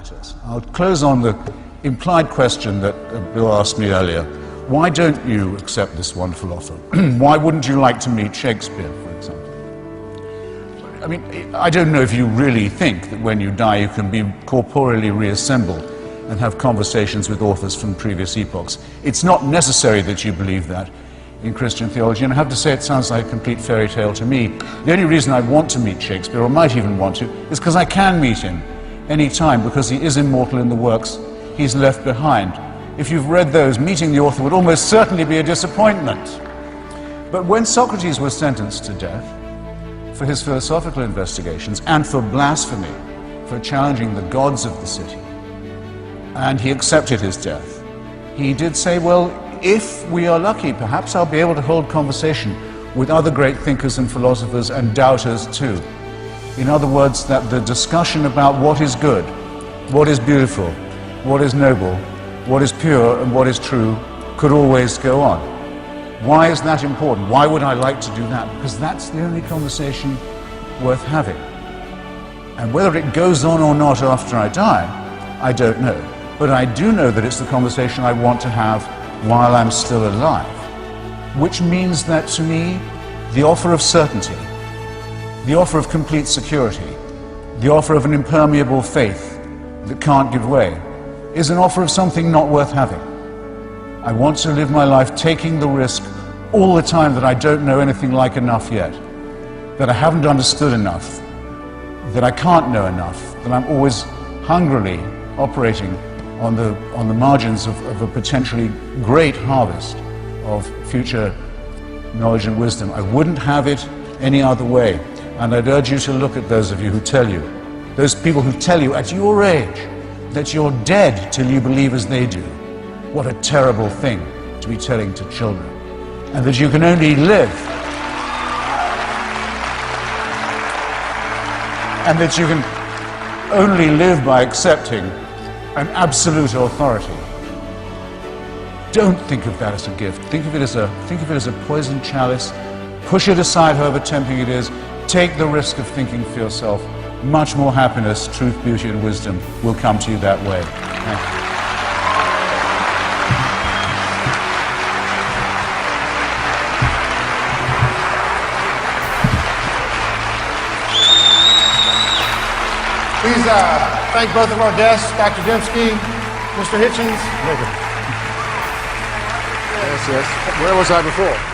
matters. I'll close on the implied question that Bill asked me earlier. Why don't you accept this wonderful offer? Why wouldn't you like to meet Shakespeare, for example? I mean, I don't know if you really think that when you die you can be corporeally reassembled and have conversations with authors from previous epochs. It's not necessary that you believe that in Christian theology, and I have to say it sounds like a complete fairy tale to me. The only reason I want to meet Shakespeare, or might even want to, is because I can meet him any time, because he is immortal in the works he's left behind. If you've read those, meeting the author would almost certainly be a disappointment. But when Socrates was sentenced to death for his philosophical investigations and for blasphemy, for challenging the gods of the city, and he accepted his death, he did say, well, if we are lucky, perhaps I'll be able to hold conversation with other great thinkers and philosophers and doubters too. In other words, that the discussion about what is good, what is beautiful, what is noble, what is pure and what is true could always go on. Why is that important? Why would I like to do that? Because that's the only conversation worth having. And whether it goes on or not after I die, I don't know. But I do know that it's the conversation I want to have while I'm still alive. Which means that to me, the offer of certainty, the offer of complete security, the offer of an impermeable faith that can't give way, is an offer of something not worth having. I want to live my life taking the risk all the time that I don't know anything like enough yet, that I haven't understood enough, that I can't know enough, that I'm always hungrily operating on the margins of a potentially great harvest of future knowledge and wisdom. I wouldn't have it any other way. And I'd urge you to look at those of you who tell you, those people who tell you at your age that you're dead till you believe as they do. What a terrible thing to be telling to children. And that you can only live, and that you can only live by accepting an absolute authority. Don't think of that as a gift. Think of it as a poisoned chalice. Push it aside, however tempting it is. Take the risk of thinking for yourself. Much more happiness, truth, beauty, and wisdom will come to you that way. Thank you. Please thank both of our guests, Dr. Dembski, Mr. Hitchens. Yes, yes. Where was I before?